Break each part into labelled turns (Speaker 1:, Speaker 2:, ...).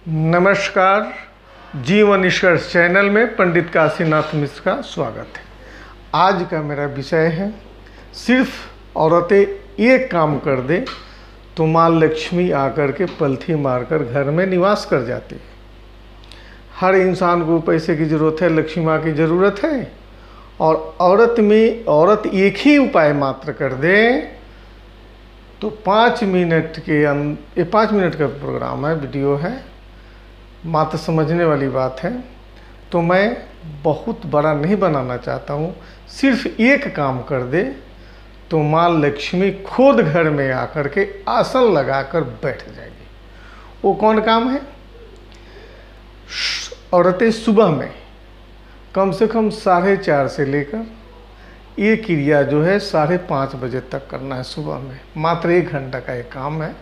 Speaker 1: नमस्कार। जीवन निष्कर्ष चैनल में पंडित काशीनाथ मिश्र का स्वागत है। आज का मेरा विषय है, सिर्फ औरतें एक काम कर दे तो माँ लक्ष्मी आकर के पलथी मारकर घर में निवास कर जाती है। हर इंसान को पैसे की ज़रूरत है, लक्ष्मी माँ की ज़रूरत है, और औरत एक ही उपाय मात्र कर दे तो 5 मिनट के ये 5 मिनट का प्रोग्राम है, वीडियो है, मात्र समझने वाली बात है। तो मैं बहुत बड़ा नहीं बनाना चाहता हूँ। सिर्फ एक काम कर दे तो माँ लक्ष्मी खुद घर में आकर के आसन लगाकर बैठ जाएगी। वो कौन काम है? औरतें सुबह में कम से कम 4:30 से लेकर ये क्रिया जो है 5:30 बजे तक करना है। सुबह में मात्र 1 घंटा का एक काम है।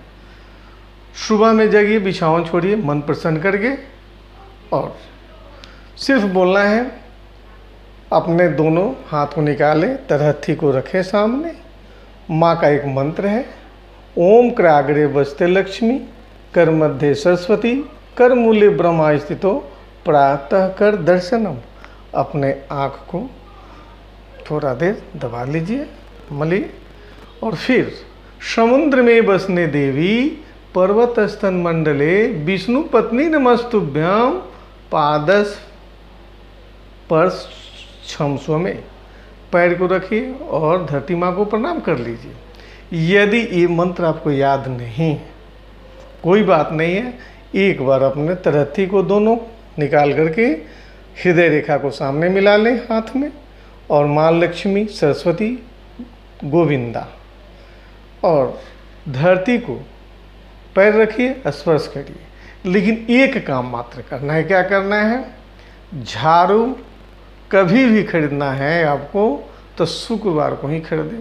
Speaker 1: सुबह में जगिए, बिछावन छोड़िए, मन प्रसन्न करिए और सिर्फ बोलना है। अपने दोनों हाथ को निकाले, तरहथी को रखे सामने। माँ का एक मंत्र है, ओम कराग्रे वस्ते लक्ष्मी, कर मध्य सरस्वती, कर मूले ब्रह्मा स्थितो, प्रातः कर दर्शनम। अपने आँख को थोड़ा देर दबा लीजिए, मलिए, और फिर समुद्र में बसने देवी, पर्वत स्तन मंडले, विष्णु पत्नी नमस्तुभ्याम, पादस पर छमस्व में पैर को रखिए और धरती माँ को प्रणाम कर लीजिए। यदि ये मंत्र आपको याद नहीं है, कोई बात नहीं है, एक बार अपने तरहथी को दोनों निकाल करके हृदय रेखा को सामने मिला लें हाथ में, और माँ लक्ष्मी, सरस्वती, गोविंदा और धरती को पैर रखिए, स्पर्श करिए। लेकिन एक काम मात्र करना है। क्या करना है? झाड़ू कभी भी खरीदना है आपको तो शुक्रवार को ही खरीदें।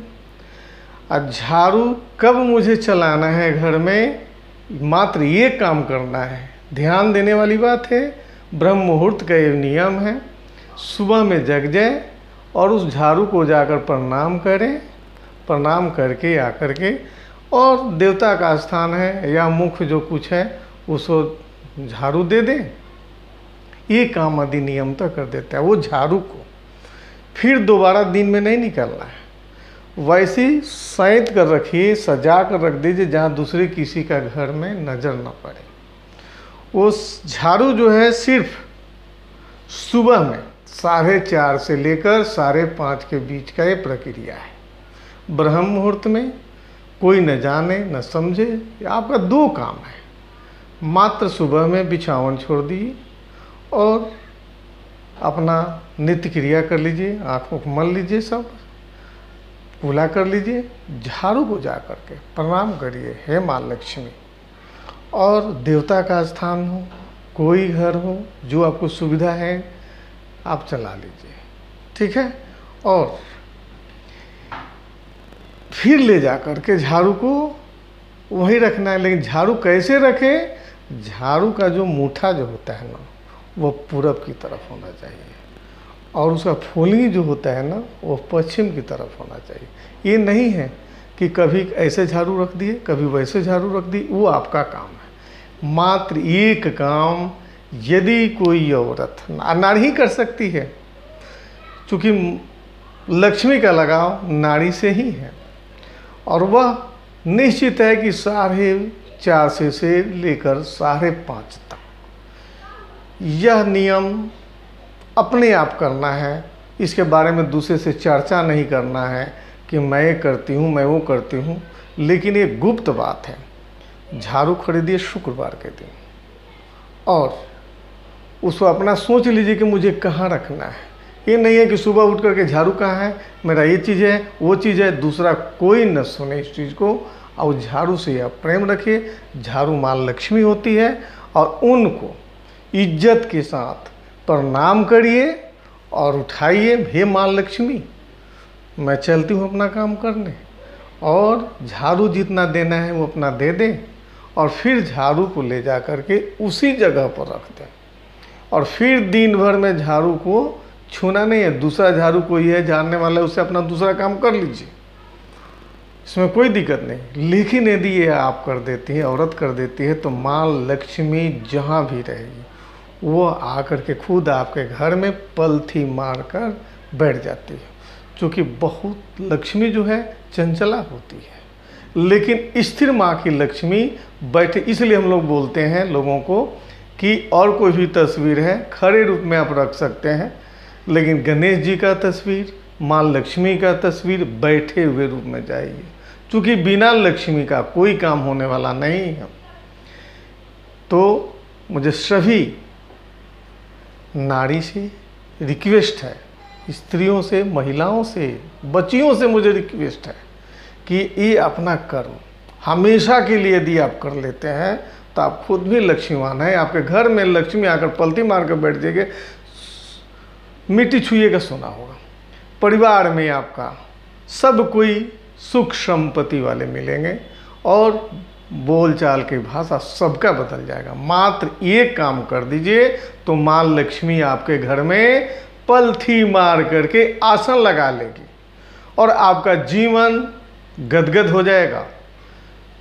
Speaker 1: और झाड़ू कब मुझे चलाना है घर में, मात्र ये काम करना है। ध्यान देने वाली बात है, ब्रह्म मुहूर्त का ये नियम है। सुबह में जग जाए और उस झाड़ू को जाकर प्रणाम करें। प्रणाम करके आकर के, और देवता का स्थान है या मुख्य जो कुछ है उसको झाड़ू दे दें। ये काम अधिनियमता कर देता है वो झाड़ू को। फिर दोबारा दिन में नहीं निकलना है। वैसे ही सैंत कर रखिए, सजा कर रख दीजिए जहाँ दूसरे किसी का घर में नज़र न पड़े। वो झाड़ू जो है सिर्फ सुबह में 4:30 से लेकर 5:30 के बीच का ये प्रक्रिया है। ब्रह्म मुहूर्त में कोई न जाने न समझे। आपका 2 काम है। मात्र सुबह में बिछावन छोड़ दिए और अपना नित्य क्रिया कर लीजिए, आँखों को मल लीजिए, सब पूजा कर लीजिए। झाड़ू को जा कर के प्रणाम करिए, हे माँ लक्ष्मी। और देवता का स्थान हो, कोई घर हो, जो आपको सुविधा है आप चला लीजिए, ठीक है। और फिर ले जा कर के झाड़ू को वहीं रखना है। लेकिन झाड़ू कैसे रखें? झाड़ू का जो मुठा जो होता है ना, वो पूरब की तरफ होना चाहिए, और उसका फूली जो होता है ना, वो पश्चिम की तरफ होना चाहिए। ये नहीं है कि कभी ऐसे झाड़ू रख दिए, कभी वैसे झाड़ू रख दी। वो आपका काम है। मात्र एक काम यदि कोई औरत, नारी ही कर सकती है, क्योंकि लक्ष्मी का लगाव नारी से ही है। और वह निश्चित है कि 4:30 से लेकर 5:30 तक यह नियम अपने आप करना है। इसके बारे में दूसरे से चर्चा नहीं करना है कि मैं करती हूँ, मैं वो करती हूँ। लेकिन ये गुप्त बात है। झाड़ू खरीदिए शुक्रवार के दिन, और उसको अपना सोच लीजिए कि मुझे कहाँ रखना है। ये नहीं है कि सुबह उठ करके झाड़ू कहाँ है, मेरा ये चीज़ है, वो चीज़ है, दूसरा कोई न सुने इस चीज़ को। और झाड़ू से आप प्रेम रखिए। झाड़ू माँ लक्ष्मी होती है, और उनको इज्जत के साथ प्रणाम करिए और उठाइए, हे माँ लक्ष्मी, मैं चलती हूँ अपना काम करने। और झाड़ू जितना देना है वो अपना दे दें, और फिर झाड़ू को ले जा करके उसी जगह पर रख दें। और फिर दिन भर में झाड़ू को छूना नहीं है। दूसरा झाड़ू कोई है जानने वाला है, उससे अपना दूसरा काम कर लीजिए। इसमें कोई दिक्कत नहीं। लेकिन यदि ये आप कर देती है, औरत कर देती है, तो माँ लक्ष्मी जहाँ भी रहेगी वो आकर के खुद आपके घर में पलथी मार कर बैठ जाती है। क्योंकि बहुत लक्ष्मी जो है चंचला होती है, लेकिन स्थिर माँ की लक्ष्मी बैठे। इसलिए हम लोग बोलते हैं लोगों को कि और कोई भी तस्वीर है खड़े रूप में आप रख सकते हैं, लेकिन गणेश जी का तस्वीर, माँ लक्ष्मी का तस्वीर बैठे हुए रूप में जाइए, क्योंकि बिना लक्ष्मी का कोई काम होने वाला नहीं है। तो मुझे सभी नारी से रिक्वेस्ट है, स्त्रियों से, महिलाओं से, बच्चियों से मुझे रिक्वेस्ट है कि ये अपना कर्म हमेशा के लिए यदि आप कर लेते हैं तो आप खुद भी लक्ष्मीवान हैं। आपके घर में लक्ष्मी आकर पलटी मार कर बैठ जाएगी, मिट्टी छुएगा सोना होगा। परिवार में आपका सब कोई सुख संपत्ति वाले मिलेंगे और बोलचाल की भाषा सबका बदल जाएगा। मात्र एक काम कर दीजिए तो माँ लक्ष्मी आपके घर में पलथी मार करके आसन लगा लेगी और आपका जीवन गदगद हो जाएगा।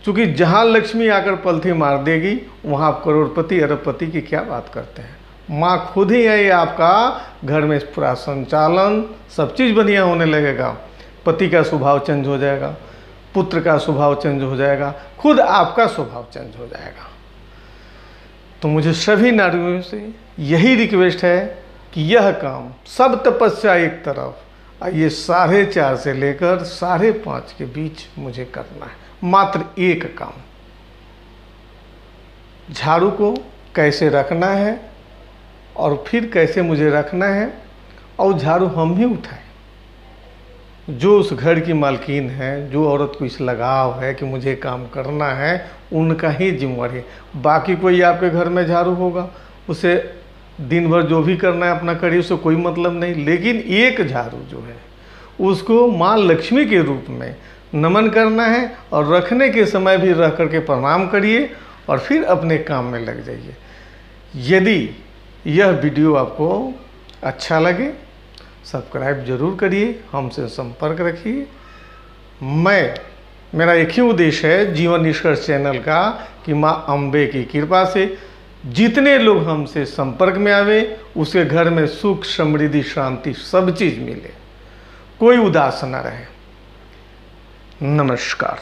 Speaker 1: क्योंकि जहाँ लक्ष्मी आकर पलथी मार देगी वहाँ आप करोड़पति अरबपति की क्या बात करते हैं। माँ खुद ही है, ये आपका घर में पूरा संचालन सब चीज़ बढ़िया होने लगेगा। पति का स्वभाव चेंज हो जाएगा, पुत्र का स्वभाव चेंज हो जाएगा, खुद आपका स्वभाव चेंज हो जाएगा। तो मुझे सभी नारियों से यही रिक्वेस्ट है कि यह काम सब तपस्या एक तरफ, ये 4:30 से लेकर 5:30 के बीच मुझे करना है। मात्र एक काम, झाड़ू को कैसे रखना है और फिर कैसे मुझे रखना है, और झाड़ू हम ही उठाएं। जो उस घर की मालकिन है, जो औरत को इस लगाव है कि मुझे काम करना है, उनका ही जिम्मेवारी है। बाकी कोई आपके घर में झाड़ू होगा, उसे दिन भर जो भी करना है अपना करिए, उससे कोई मतलब नहीं। लेकिन एक झाड़ू जो है उसको माँ लक्ष्मी के रूप में नमन करना है और रखने के समय भी रख करके प्रणाम करिए और फिर अपने काम में लग जाइए। यदि यह वीडियो आपको अच्छा लगे सब्सक्राइब जरूर करिए, हमसे संपर्क रखिए। मेरा एक ही उद्देश्य है जीवन निष्कर्ष चैनल का कि माँ अम्बे की कृपा से जितने लोग हमसे संपर्क में आवे उसके घर में सुख समृद्धि शांति सब चीज़ मिले, कोई उदास न रहे। नमस्कार।